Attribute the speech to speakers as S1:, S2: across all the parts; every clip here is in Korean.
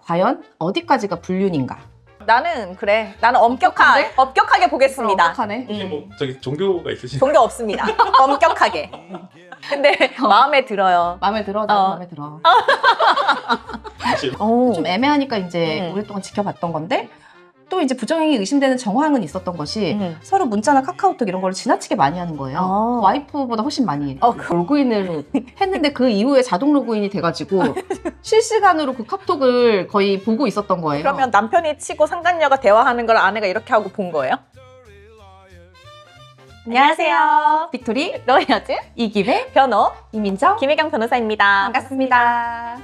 S1: 과연 어디까지가 불륜인가?
S2: 나는 그래. 나는 엄격하게 보겠습니다.
S1: 엄격하네.
S3: 혹시 뭐 저기 종교가 있으신?
S2: 종교 없습니다. 엄격하게. 근데 마음에 들어요.
S1: 마음에 들어? 나 마음에 들어.
S3: 사실
S1: 좀 애매하니까 이제 오랫동안 지켜봤던 건데 또 이제 부정행위 의심되는 정황은 있었던 것이 서로 문자나 카카오톡 이런 걸 지나치게 많이 하는 거예요. 와이프보다 훨씬 많이 로그인을 했는데 그 이후에 자동 로그인이 돼가지고 실시간으로 그 카톡을 거의 보고 있었던 거예요.
S2: 그러면 남편이 치고 상간녀가 대화하는 걸 아내가 이렇게 하고 본 거예요? 안녕하세요.
S1: 빅토리,
S2: 너의 여친
S1: 이김의
S2: 변호
S1: 이민정
S2: 김혜경 변호사입니다.
S1: 반갑습니다.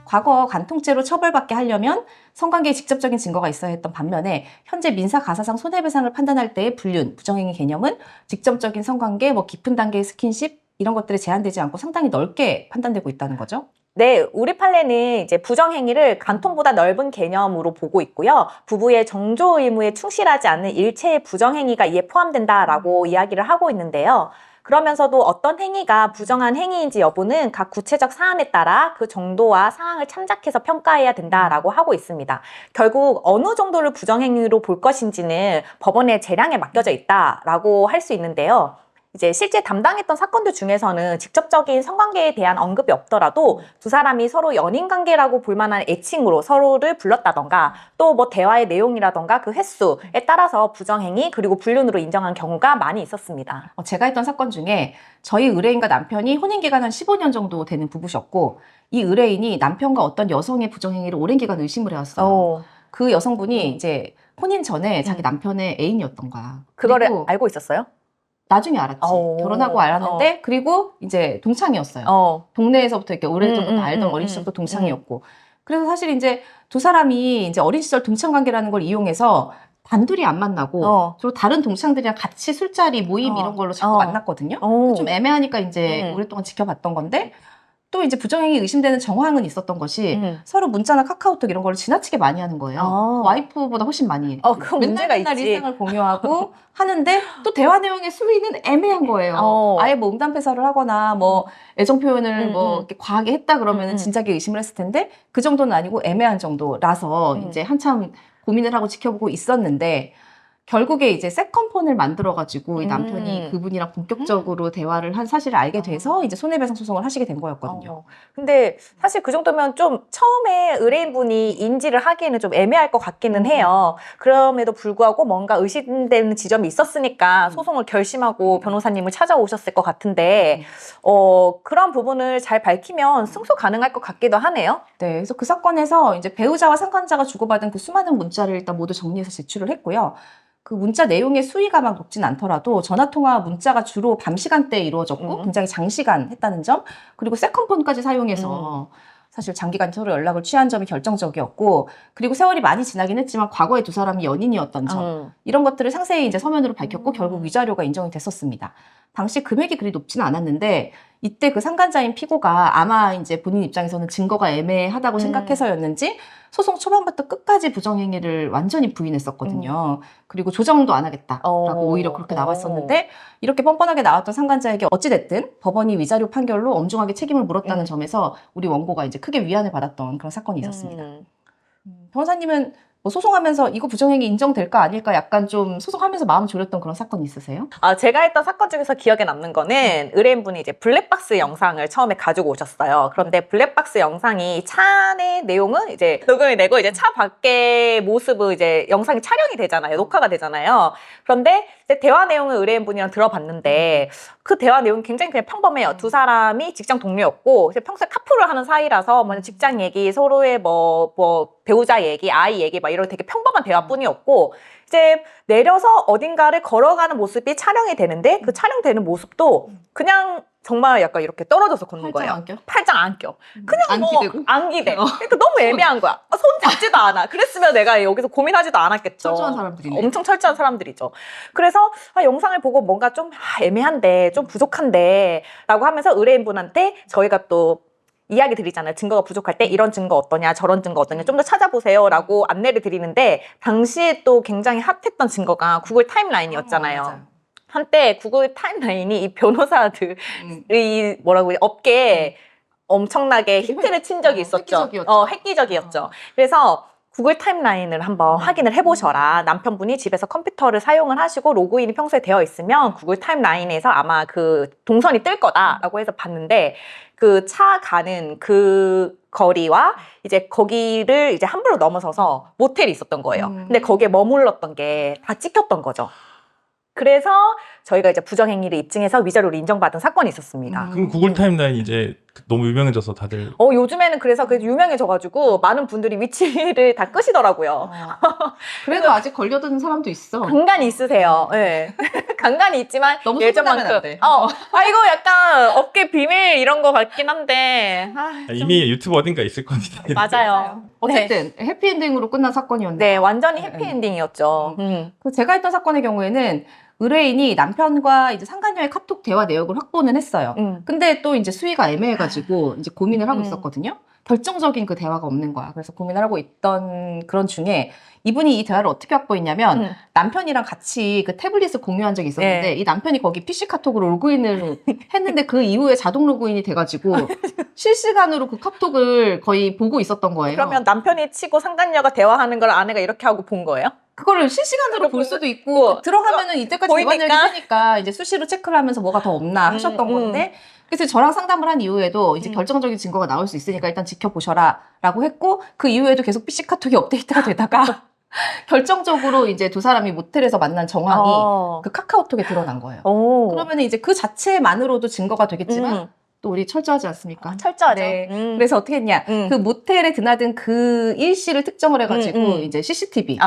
S1: 과거 간통죄로 처벌받게 하려면 성관계에 직접적인 증거가 있어야 했던 반면에 현재 민사 가사상 손해배상을 판단할 때의 불륜, 부정행위 개념은 직접적인 성관계, 깊은 단계의 스킨십 이런 것들에 제한되지 않고 상당히 넓게 판단되고 있다는 거죠.
S2: 네, 우리 판례는 이제 부정행위를 간통보다 넓은 개념으로 보고 있고요. 부부의 정조 의무에 충실하지 않는 일체의 부정행위가 이에 포함된다라고 이야기를 하고 있는데요. 그러면서도 어떤 행위가 부정한 행위인지 여부는 각 구체적 사안에 따라 그 정도와 상황을 참작해서 평가해야 된다라고 하고 있습니다. 결국 어느 정도를 부정행위로 볼 것인지는 법원의 재량에 맡겨져 있다라고 할 수 있는데요. 이제 실제 담당했던 사건들 중에서는 직접적인 성관계에 대한 언급이 없더라도 두 사람이 서로 연인 관계라고 볼 만한 애칭으로 서로를 불렀다던가 또 대화의 내용이라던가 그 횟수에 따라서 부정행위 그리고 불륜으로 인정한 경우가 많이 있었습니다.
S1: 제가 했던 사건 중에 저희 의뢰인과 남편이 혼인기간 한 15년 정도 되는 부부셨고 이 의뢰인이 남편과 어떤 여성의 부정행위를 오랜 기간 의심을 해왔어요. 그 여성분이 이제 혼인 전에 자기 남편의 애인이었던 거야.
S2: 그거를 알고 있었어요?
S1: 나중에 알았지. 결혼하고 알았는데 그리고 이제 동창이었어요. 동네에서부터 이렇게 오래전부터 알던 어린 시절부터 동창이었고 그래서 사실 이제 두 사람이 이제 어린 시절 동창 관계라는 걸 이용해서 단둘이 안 만나고 주로 다른 동창들이랑 같이 술자리 모임 이런 걸로 자꾸 만났거든요. 좀 애매하니까 이제 오랫동안 지켜봤던 건데 또 이제 부정행위 의심되는 정황은 있었던 것이 서로 문자나 카카오톡 이런 걸 지나치게 많이 하는 거예요. 와이프보다 훨씬 많이.
S2: 그 문제가
S1: 맨날
S2: 있지.
S1: 일상을 공유하고 하는데 또 대화 내용의 수위는 애매한 거예요. 아예 응답해서를 하거나 애정 표현을 이렇게 과하게 했다 그러면 진작에 의심을 했을 텐데 그 정도는 아니고 애매한 정도라서 이제 한참 고민을 하고 지켜보고 있었는데 결국에 이제 세컨폰을 만들어가지고 이 남편이 그분이랑 본격적으로 대화를 한 사실을 알게 돼서 이제 손해배상 소송을 하시게 된 거였거든요.
S2: 근데 사실 그 정도면 좀 처음에 의뢰인분이 인지를 하기에는 좀 애매할 것 같기는 해요. 그럼에도 불구하고 뭔가 의심되는 지점이 있었으니까 소송을 결심하고 변호사님을 찾아오셨을 것 같은데 그런 부분을 잘 밝히면 승소 가능할 것 같기도 하네요.
S1: 네, 그래서 그 사건에서 이제 배우자와 상관자가 주고받은 그 수많은 문자를 일단 모두 정리해서 제출을 했고요. 그 문자 내용의 수위가 막 높진 않더라도 전화통화 문자가 주로 밤 시간대에 이루어졌고 굉장히 장시간 했다는 점 그리고 세컨폰까지 사용해서 사실 장기간 서로 연락을 취한 점이 결정적이었고 그리고 세월이 많이 지나긴 했지만 과거에 두 사람이 연인이었던 점 이런 것들을 상세히 이제 서면으로 밝혔고 결국 위자료가 인정이 됐었습니다. 당시 금액이 그리 높지는 않았는데 이때 그 상간자인 피고가 아마 이제 본인 입장에서는 증거가 애매하다고 생각해서였는지 소송 초반부터 끝까지 부정행위를 완전히 부인했었거든요. 그리고 조정도 안 하겠다라고 오히려 그렇게 나왔었는데 이렇게 뻔뻔하게 나왔던 상간자에게 어찌됐든 법원이 위자료 판결로 엄중하게 책임을 물었다는 점에서 우리 원고가 이제 크게 위안을 받았던 그런 사건이 있었습니다. 변호사님은 소송하면서 이거 부정행위 인정될까 아닐까 약간 좀 소송하면서 마음 졸였던 그런 사건이 있으세요?
S2: 제가 했던 사건 중에서 기억에 남는 거는 의뢰인분이 이제 블랙박스 영상을 처음에 가지고 오셨어요. 그런데 블랙박스 영상이 차 내 내용은 이제 녹음이 되고 이제 차 밖의 모습을 이제 영상이 촬영이 되잖아요. 녹화가 되잖아요. 그런데 이제 대화 내용을 의뢰인분이랑 들어봤는데 그 대화 내용이 굉장히 그냥 평범해요. 두 사람이 직장 동료였고 이제 평소에 카풀을 하는 사이라서 직장 얘기, 서로의 배우자 얘기, 아이 얘기 이런 되게 평범한 대화뿐이었고 이제 내려서 어딘가를 걸어가는 모습이 촬영이 되는데 그 촬영되는 모습도 그냥 정말 약간 이렇게 떨어져서 걷는 거예요. 팔짱 안 껴. 그냥 안 기대. 그러니까 너무 애매한 거야. 손 잡지도 않아. 그랬으면 내가 여기서 고민하지도 않았겠죠.
S1: 철저한 사람들이네.
S2: 엄청 철저한 사람들이죠. 그래서 영상을 보고 뭔가 좀 애매한데 좀 부족한데 라고 하면서 의뢰인분한테 저희가 또 이야기 드리잖아요. 증거가 부족할 때 이런 증거 어떠냐 저런 증거 어떠냐 좀 더 찾아보세요 라고 안내를 드리는데 당시에 또 굉장히 핫했던 증거가 구글 타임라인이었잖아요. 한때 구글 타임라인이 이 변호사들이 업계에 엄청나게 히트를 친 적이 있었죠.
S1: 획기적이었죠.
S2: 획기적이었죠. 그래서 구글 타임라인을 한번 확인을 해보셔라. 남편분이 집에서 컴퓨터를 사용을 하시고 로그인이 평소에 되어 있으면 구글 타임라인에서 아마 그 동선이 뜰 거다라고 해서 봤는데 그 차 가는 그 거리와 이제 거기를 이제 함부로 넘어서서 모텔이 있었던 거예요. 근데 거기에 머물렀던 게 다 찍혔던 거죠. 그래서 저희가 이제 부정행위를 입증해서 위자료를 인정받은 사건이 있었습니다.
S3: 그럼 구글 타임라인 이제 너무 유명해져서 다들
S2: 요즘에는 그래서 유명해져가지고 많은 분들이 위치를 다 끄시더라고요.
S1: 그래도 아직 걸려드는 사람도 있어.
S2: 간간이 있으세요. 네. 간간이 있지만
S1: 너무 소문나면 안 돼.
S2: 이거 약간 업계 비밀 이런 거 같긴 한데.
S3: 이미 유튜브 어딘가 있을 겁니다.
S2: 맞아요.
S1: 어쨌든 해피엔딩으로 끝난 사건이었는데
S2: 네, 완전히 해피엔딩이었죠.
S1: 그 제가 했던 사건의 경우에는 의뢰인이 남편과 이제 상간녀의 카톡 대화 내역을 확보는 했어요. 근데 또 이제 수위가 애매해가지고 이제 고민을 하고 있었거든요. 결정적인 그 대화가 없는 거야. 그래서 고민을 하고 있던 그런 중에 이분이 이 대화를 어떻게 확보했냐면 남편이랑 같이 그 태블릿을 공유한 적이 있었는데 이 남편이 거기 PC 카톡으로 로그인을 했는데 그 이후에 자동 로그인이 돼가지고 실시간으로 그 카톡을 거의 보고 있었던 거예요.
S2: 그러면 남편이 치고 상간녀가 대화하는 걸 아내가 이렇게 하고 본 거예요?
S1: 그거를 실시간으로 볼 수도 있고 들어가면은 이때까지 대화 내역이 되니까 이제 수시로 체크를 하면서 뭐가 더 없나 하셨던 건데 그래서 저랑 상담을 한 이후에도 이제 결정적인 증거가 나올 수 있으니까 일단 지켜보셔라 라고 했고 그 이후에도 계속 PC 카톡이 업데이트가 되다가 결정적으로 이제 두 사람이 모텔에서 만난 정황이 그 카카오톡에 드러난 거예요. 그러면 이제 그 자체만으로도 증거가 되겠지만 또 우리 철저하지 않습니까?
S2: 철저하죠.
S1: 네. 그래서 어떻게 했냐. 그 모텔에 드나든 그 일시를 특정을 해가지고 이제 CCTV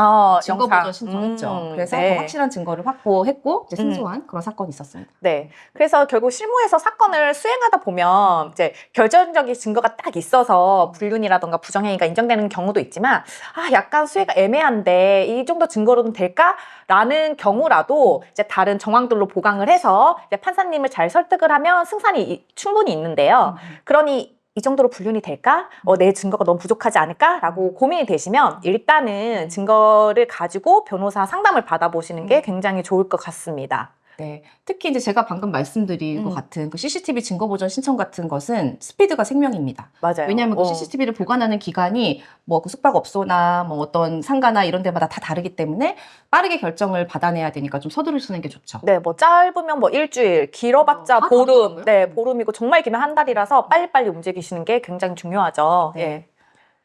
S1: 증거 보전 신청했죠. 그래서 더 확실한 증거를 확보했고 이제 승소한 그런 사건이 있었습니다.
S2: 네. 그래서 결국 실무에서 사건을 수행하다 보면 이제 결정적인 증거가 딱 있어서 불륜이라던가 부정행위가 인정되는 경우도 있지만 약간 수혜가 애매한데 이 정도 증거로는 될까라는 경우라도 이제 다른 정황들로 보강을 해서 이제 판사님을 잘 설득을 하면 승산이 충분히 있는데요. 그러니 이 정도로 불륜이 될까? 내 증거가 너무 부족하지 않을까? 라고 고민이 되시면 일단은 증거를 가지고 변호사 상담을 받아보시는 게 굉장히 좋을 것 같습니다.
S1: 네. 특히 이제 제가 방금 말씀드린 것 같은 그 CCTV 증거 보전 신청 같은 것은 스피드가 생명입니다.
S2: 맞아요.
S1: 왜냐하면 그 CCTV를 보관하는 기간이 뭐 그 숙박업소나 뭐 어떤 상가나 이런 데마다 다 다르기 때문에 빠르게 결정을 받아내야 되니까 좀 서두르시는 게 좋죠.
S2: 네, 뭐 짧으면 뭐 일주일, 길어봤자 보름.
S1: 그렇더라고요?
S2: 네, 보름이고 정말 길면 한 달이라서 빨리빨리 움직이시는 게 굉장히 중요하죠.
S1: 네.
S2: 예.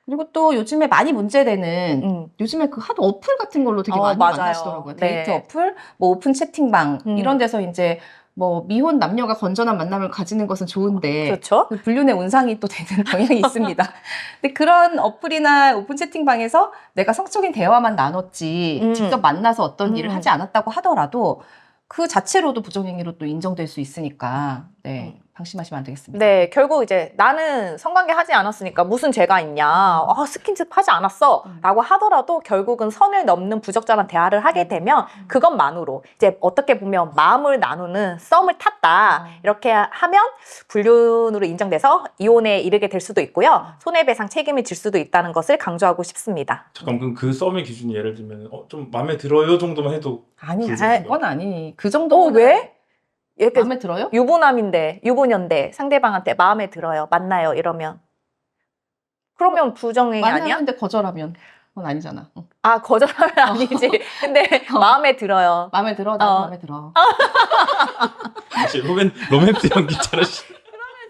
S1: 그리고 또 요즘에 많이 문제되는 요즘에 그 핫 어플 같은 걸로 되게 많이
S2: 맞아요.
S1: 만나시더라고요.
S2: 네.
S1: 데이트 어플, 뭐 오픈 채팅방 이런 데서 이제 뭐 미혼 남녀가 건전한 만남을 가지는 것은 좋은데
S2: 그렇죠.
S1: 그 불륜의 온상이 또 되는 경향이 있습니다. 근데 그런 어플이나 오픈 채팅방에서 내가 성적인 대화만 나눴지 직접 만나서 어떤 일을 하지 않았다고 하더라도 그 자체로도 부정행위로 또 인정될 수 있으니까 네. 방심하시면 안 되겠습니다.
S2: 네, 결국 이제 나는 성관계 하지 않았으니까 무슨 죄가 있냐, 스킨십 하지 않았어 라고 하더라도 결국은 선을 넘는 부적절한 대화를 하게 되면 그것만으로 이제 어떻게 보면 마음을 나누는 썸을 탔다 이렇게 하면 불륜으로 인정돼서 이혼에 이르게 될 수도 있고요. 손해배상 책임을 질 수도 있다는 것을 강조하고 싶습니다.
S3: 잠깐 그럼 그 썸의 기준이 예를 들면 좀 마음에 들어요 정도만 해도
S1: 아니지,
S3: 불륜인가요?
S1: 그건 아니. 그 정도는
S2: 왜? 이렇게
S1: 마음에 들어요?
S2: 유부녀인데 상대방한테 마음에 들어요, 만나요 이러면 그러면 부정행위 아니야?
S1: 만나는데 거절하면 그건 아니잖아.
S2: 거절하면 아니지. 근데 마음에 들어요.
S1: 마음에 들어? 나도 마음에 들어.
S3: 사실 로맨스 연기 잘하시.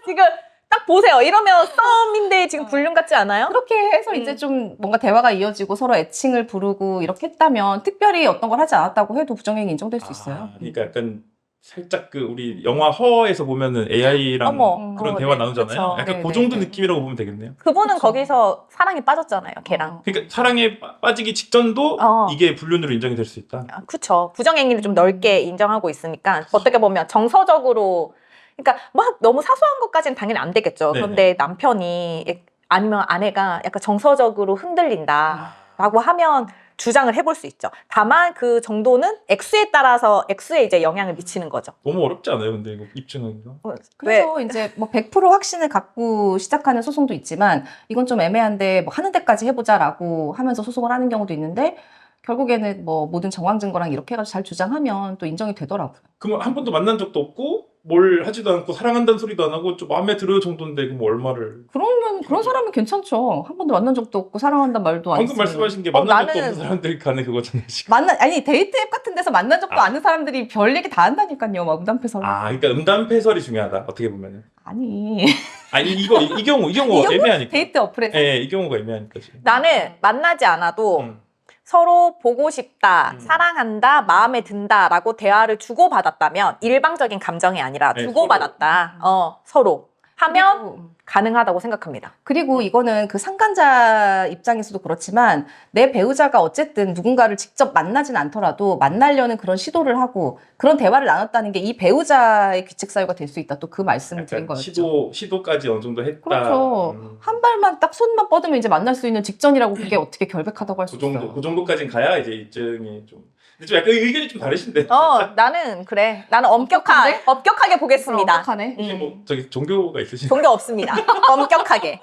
S2: 지금 딱 보세요. 이러면 썸인데 지금 불륜 같지 않아요?
S1: 그렇게 해서 이제 좀 뭔가 대화가 이어지고 서로 애칭을 부르고 이렇게 했다면 특별히 어떤 걸 하지 않았다고 해도 부정행위 인정될 수 있어요.
S3: 그러니까 약간 살짝 그 우리 영화 허에서 보면은 AI랑 그런 대화 나누잖아요.
S2: 그쵸.
S3: 약간
S1: 네,
S3: 그 정도
S1: 네.
S3: 느낌이라고 보면 되겠네요.
S2: 그분은
S1: 그쵸.
S2: 거기서 사랑에 빠졌잖아요, 걔랑.
S3: 그러니까 사랑에 빠지기 직전도 이게 불륜으로 인정이 될 수 있다.
S2: 그쵸. 부정행위를 좀 넓게 인정하고 있으니까 어떻게 보면 정서적으로 그러니까 막 너무 사소한 것까지는 당연히 안 되겠죠.
S3: 네네.
S2: 그런데 남편이 아니면 아내가 약간 정서적으로 흔들린다라고 하면 주장을 해볼 수 있죠. 다만 그 정도는 액수에 따라서 액수에 이제 영향을 미치는 거죠.
S3: 너무 어렵지 않아요, 근데 이거 입증하기가?
S1: 그래서 이제 뭐 100% 확신을 갖고 시작하는 소송도 있지만 이건 좀 애매한데 뭐 하는 데까지 해보자라고 하면서 소송을 하는 경우도 있는데 결국에는 뭐 모든 정황 증거랑 이렇게 해가지고 잘 주장하면 또 인정이 되더라고요.
S3: 그럼 한 번도 만난 적도 없고 뭘 하지도 않고 사랑한다는 소리도 안 하고 좀 마음에 들어요 정도인데 그럼 얼마를
S1: 그러면 그런 사람은 괜찮죠. 한 번도 만난 적도 없고 사랑한다는 말도 안
S3: 방금
S1: 했으면.
S3: 말씀하신 게 만난 적도
S2: 나는-
S3: 없는 사람들 간에 그거잖아요 지금.
S1: 아니 데이트 앱 같은 데서 만난 적도
S3: 아.
S1: 않은 사람들이 별 얘기 다 한다니까요. 막 음담패설.
S3: 아 그러니까 음담패설이 중요하다 어떻게 보면은.
S1: 아니
S3: 아니 이 경우
S1: 이 경우?
S3: 애매하니까.
S1: 데이트 어플에서.
S3: 예, 이 경우가 애매하니까 지금.
S2: 나는 만나지 않아도
S3: 음.
S2: 서로 보고 싶다,
S3: 음.
S2: 사랑한다, 마음에 든다라고 대화를 주고받았다면 일방적인 감정이 아니라
S3: 네,
S2: 주고받았다. 서로 하면 가능하다고 생각합니다.
S1: 그리고 이거는 그 상간자 입장에서도 그렇지만 내 배우자가 어쨌든 누군가를 직접 만나진 않더라도 만나려는 그런 시도를 하고 그런 대화를 나눴다는 게 이 배우자의 규칙 사유가 될 수 있다. 또 그 말씀을 드린
S3: 약간
S1: 거였죠.
S3: 시도까지 어느 정도 했다.
S1: 그렇죠. 한 발만 딱 손만 뻗으면 이제 만날 수 있는 직전이라고 그게 어떻게 결백하다고 할 수
S3: 그 정도
S1: 있어요.
S3: 그 정도까지는 가야 이제 입증이 좀. 근데 좀 약간 의견이 좀 다르신데.
S2: 나는 그래. 나는 엄격하게 보겠습니다.
S1: 어떡하네.
S3: 혹시 뭐 저기 종교가 있으신?
S2: 종교 없습니다. 엄격하게.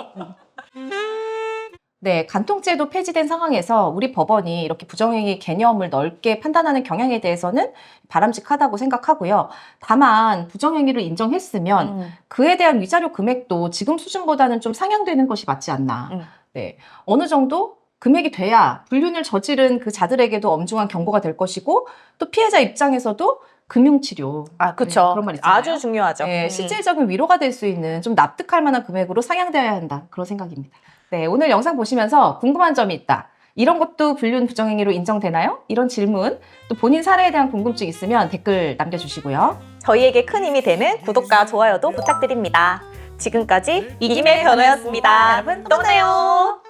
S1: 네, 간통죄도 폐지된 상황에서 우리 법원이 이렇게 부정행위 개념을 넓게 판단하는 경향에 대해서는 바람직하다고 생각하고요. 다만 부정행위를 인정했으면 그에 대한 위자료 금액도 지금 수준보다는 좀 상향되는 것이 맞지 않나. 네, 어느 정도 금액이 돼야 불륜을 저지른 그 자들에게도 엄중한 경고가 될 것이고 또 피해자 입장에서도 금융치료.
S2: 그쵸.
S1: 그런 말 있잖아요.
S2: 아주 중요하죠.
S1: 네, 실질적인 위로가 될 수 있는 좀 납득할 만한 금액으로 상향되어야 한다. 그런 생각입니다. 네, 오늘 영상 보시면서 궁금한 점이 있다. 이런 것도 불륜 부정행위로 인정되나요? 이런 질문, 또 본인 사례에 대한 궁금증 있으면 댓글 남겨주시고요.
S2: 저희에게 큰 힘이 되는 구독과 좋아요도 부탁드립니다. 지금까지 이김의 변호였습니다.
S1: 여러분,
S2: 또 만나요.